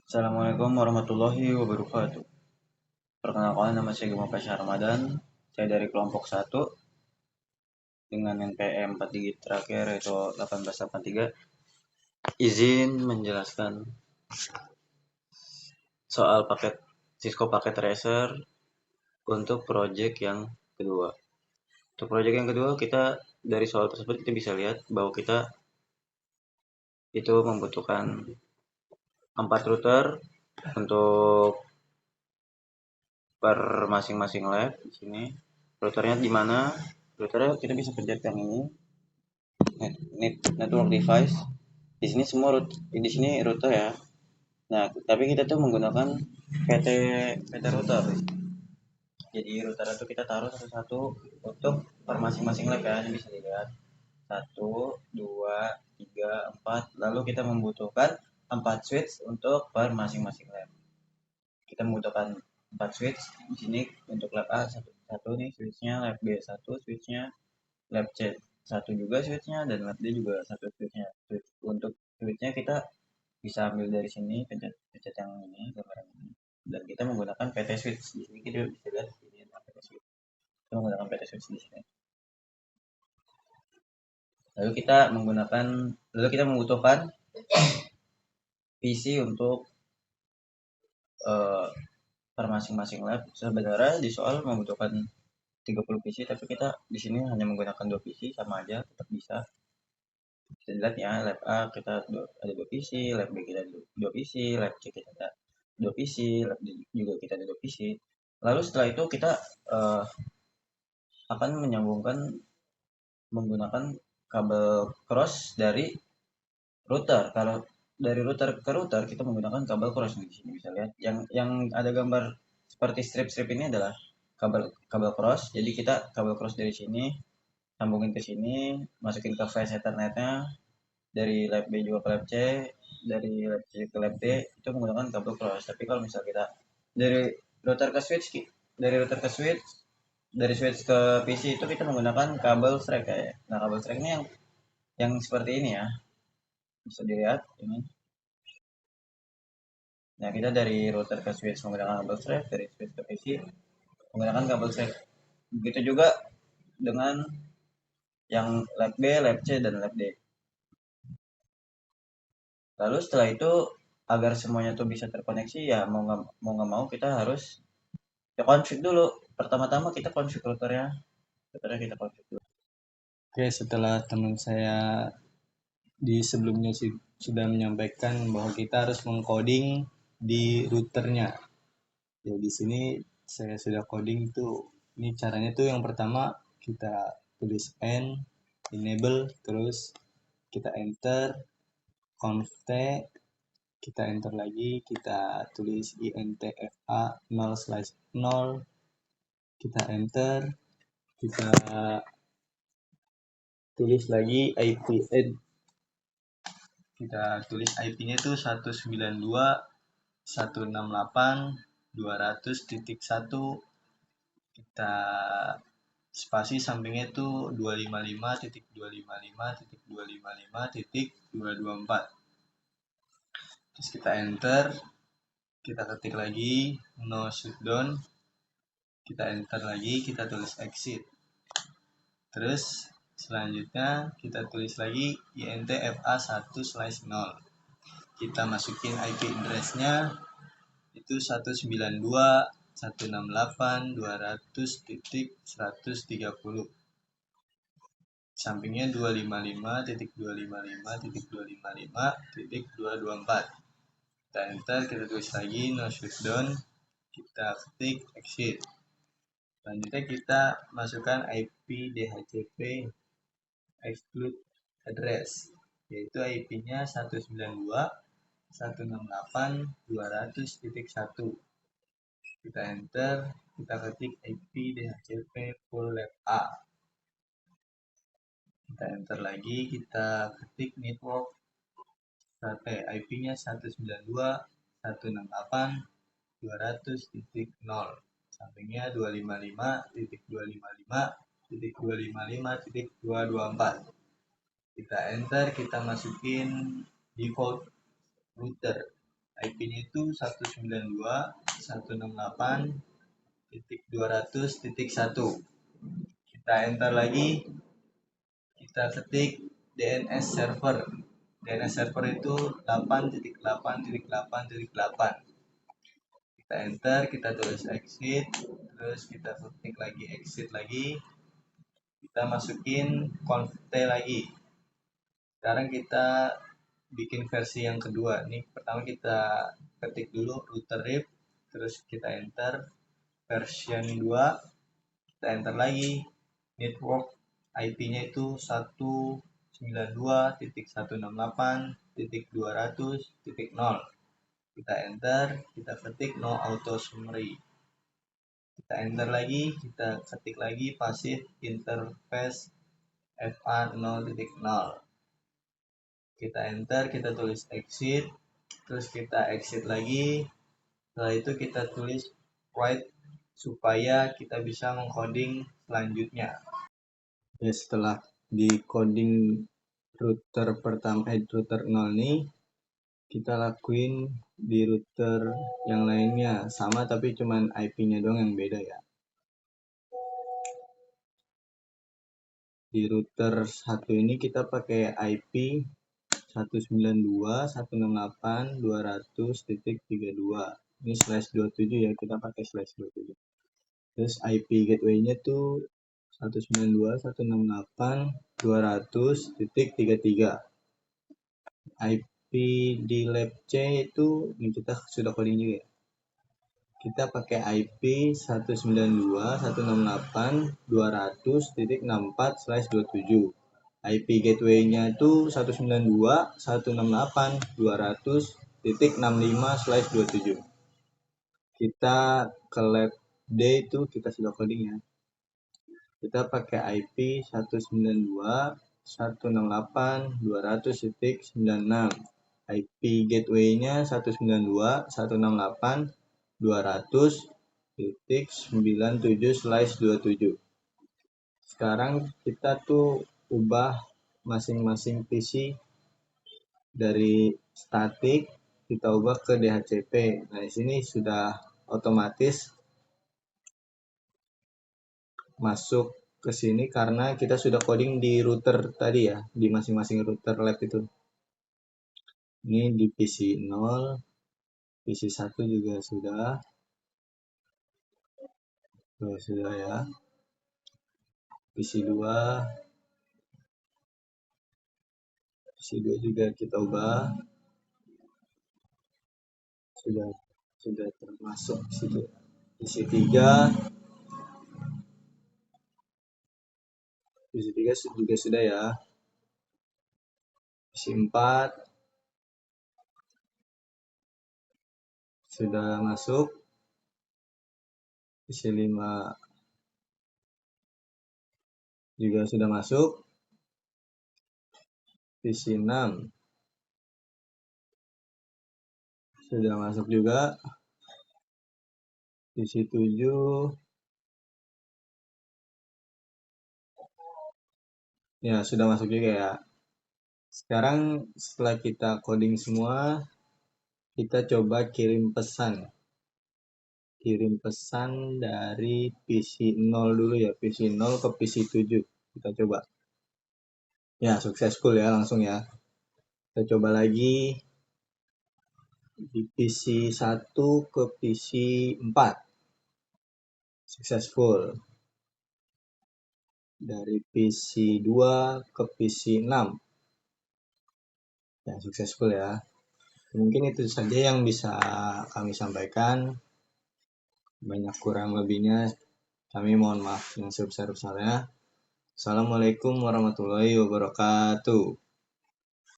Assalamualaikum warahmatullahi wabarakatuh. Perkenalkan, nama saya Gema Pasha Ramadan. Saya dari kelompok 1 dengan NPM 4 digit terakhir yaitu 1883. Izin menjelaskan soal paket Cisco Packet Tracer untuk proyek yang kedua. Untuk proyek yang kedua, kita dari soal tersebut kita bisa lihat bahwa kita itu membutuhkan 4 router untuk per masing-masing lab. Di sini routernya di mana? Routernya kita bisa pencet yang ini, network device. Di sini semua di sini router ya. Nah, tapi kita tuh menggunakan PT router. Jadi router itu kita taruh satu-satu untuk per masing-masing lab ya. Ini bisa dilihat. 1, 2, 3, 4. Lalu kita membutuhkan 4 switch untuk per masing-masing lab. Kita membutuhkan 4 switch di sini untuk lab A satu nih switchnya, lab B satu switchnya, lab C satu juga switchnya, dan lab D juga satu switchnya. Untuk switchnya kita bisa ambil dari sini, pencet yang ini, gambar ini, dan kita menggunakan PT switch. Di sini kita bisa lihat ini adalah PT switch. Kita menggunakan PT switch di sini. Lalu kita membutuhkan PC untuk per masing-masing lab. Sebenarnya di soal membutuhkan 30 PC, tapi kita di sini hanya menggunakan 2 PC, sama aja, tetap bisa. Bisa dilihat ya, lab A kita ada 2 PC, lab B kita ada 2 PC, lab C kita ada 2 PC, lab D juga kita ada 2 PC. Lalu setelah itu kita akan menyambungkan menggunakan kabel cross dari router. Kalau dari router ke router kita menggunakan kabel cross. Di sini bisa lihat yang ada gambar seperti strip-strip ini adalah kabel kabel cross. Jadi kita kabel cross dari sini sambungin ke sini, masukin ke flash Ethernet-nya, dari lab B juga ke lab C, dari lab C ke lab D itu menggunakan kabel cross. Tapi kalau misal kita dari router ke switch, dari router ke switch, dari switch ke PC itu kita menggunakan kabel strap ya. Nah, kabel strap ini yang seperti ini ya. Bisa dilihat ini. Nah, kita dari router ke switch menggunakan kabel strap, dari switch ke PC menggunakan kabel strap. Begitu juga dengan yang lab B, lab C, dan lab D. Lalu setelah itu agar semuanya tuh bisa terkoneksi ya mau nggak mau kita harus ya config dulu. Pertama-tama kita config routernya kita config dulu. Oke, setelah teman saya di sebelumnya sudah menyampaikan bahwa kita harus mengcoding di routernya. Ya, di sini saya sudah coding tuh. Ini caranya tuh yang pertama kita tulis n, enable, terus kita enter, conft, kita enter lagi, kita tulis intfa 0/0, kita enter, kita tulis lagi IP add, kita tulis IP-nya itu 192.168.200.1, kita spasi sampingnya itu 255.255.254, terus kita enter, kita ketik lagi no shutdown, kita enter lagi, kita tulis exit, terus selanjutnya kita tulis lagi intfa1/0, kita masukin IP address-nya itu 192.168.200.130, sampingnya 255.255.254, kita enter, kita tulis lagi no shutdown, kita ketik exit. Selanjutnya kita masukkan IP DHCP exclude address, yaitu IP-nya 192.168.200.1. Kita enter, kita ketik IP DHCP full lab A. Kita enter lagi, kita ketik network IP-nya 192.168.200.0, sampingnya 255.255.255.224. Kita enter, kita masukin default router IP-nya itu 192.168.200.1. Kita enter lagi, kita ketik DNS server. DNS server itu 8.8.8.8. Kita enter, kita tulis exit, terus kita ketik lagi exit lagi, kita masukin conft lagi. Sekarang kita bikin versi yang kedua. Nih pertama kita ketik dulu router rip, terus kita enter version 2, kita enter lagi network IP-nya itu 192.168.200.0. Kita enter, kita ketik no auto summary. Kita enter lagi, kita ketik lagi passive interface FA 0.0. Kita enter, kita tulis exit, terus kita exit lagi. Setelah itu kita tulis write supaya kita bisa mengcoding selanjutnya. Ya, setelah di coding router pertama, router 0 nih, kita lakuin di router yang lainnya sama, tapi cuman IP-nya doang yang beda ya. Di router 1 ini kita pakai IP 192.168.200.32. Ini /27 ya, kita pakai /27. Terus IP gateway-nya tuh 192.168.200.33. IP di lab C itu ini kita sudah coding juga ya. Kita pakai IP 192.168.200.64/27. IP gateway-nya itu 192.168.200.65/27. Kita ke lab D itu kita sudah coding ya. Kita pakai IP 192.168.200.96. IP gateway-nya 192.168.200.97/27. Sekarang kita tuh ubah masing-masing PC dari statik kita ubah ke DHCP. Nah, di sini sudah otomatis masuk ke sini karena kita sudah coding di router tadi ya, di masing-masing router lab itu. Ini di PC 0, PC 1 juga sudah. Sudah ya. PC 2 juga kita ubah. Sudah termasuk situ. PC 3 juga sudah ya. PC 4 sudah masuk. PC 5 juga sudah masuk. PC 6 sudah masuk juga. PC 7 ya sudah masuk juga ya. Sekarang setelah kita coding semua, kita coba kirim pesan dari PC 0 dulu ya, PC 0 ke PC 7. Kita coba. Ya, successful ya, langsung ya. Kita coba lagi di PC 1 ke PC 4. Successful. Dari PC 2 ke PC 6. Ya, successful ya. Mungkin itu saja yang bisa kami sampaikan. Banyak kurang lebihnya kami mohon maaf yang sebesar-besarnya. Assalamualaikum warahmatullahi wabarakatuh.